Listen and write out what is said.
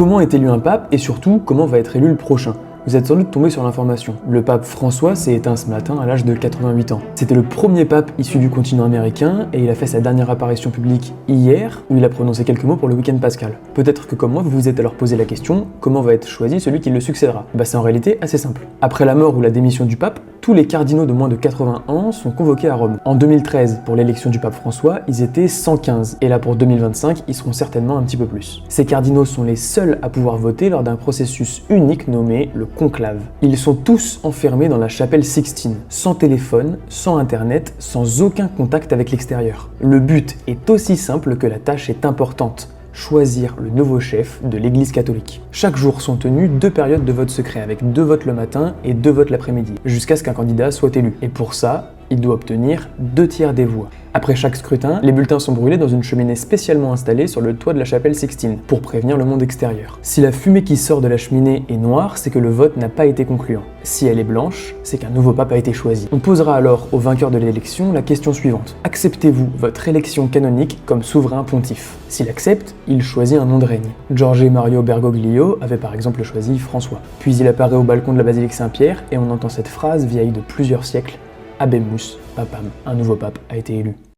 Comment est élu un pape et surtout comment va être élu le prochain? Vous êtes sans doute tombé sur l'information. Le pape François s'est éteint ce matin à l'âge de 88 ans. C'était le premier pape issu du continent américain et il a fait sa dernière apparition publique hier où il a prononcé quelques mots pour le week-end pascal. Peut-être que comme moi vous vous êtes alors posé la question, comment va être choisi celui qui le succédera? C'est en réalité assez simple. Après la mort ou la démission du pape, tous les cardinaux de moins de 80 ans sont convoqués à Rome. En 2013, pour l'élection du pape François, ils étaient 115 et là pour 2025, ils seront certainement un petit peu plus. Ces cardinaux sont les seuls à pouvoir voter lors d'un processus unique nommé le conclave. Ils sont tous enfermés dans la chapelle Sixtine, sans téléphone, sans internet, sans aucun contact avec l'extérieur. Le but est aussi simple que la tâche est importante. Choisir le nouveau chef de l'Église catholique. Chaque jour sont tenues 2 périodes de vote secret avec 2 votes le matin et 2 votes l'après-midi, jusqu'à ce qu'un candidat soit élu. Et pour ça, il doit obtenir 2/3 des voix. Après chaque scrutin, les bulletins sont brûlés dans une cheminée spécialement installée sur le toit de la chapelle Sixtine, pour prévenir le monde extérieur. Si la fumée qui sort de la cheminée est noire, c'est que le vote n'a pas été concluant. Si elle est blanche, c'est qu'un nouveau pape a été choisi. On posera alors au vainqueur de l'élection la question suivante. Acceptez-vous votre élection canonique comme souverain pontife? S'il accepte, il choisit un nom de règne. Jorge Mario Bergoglio avait par exemple choisi François. Puis il apparaît au balcon de la basilique Saint-Pierre et on entend cette phrase vieille de plusieurs siècles: Habemus Papam. Un nouveau pape a été élu.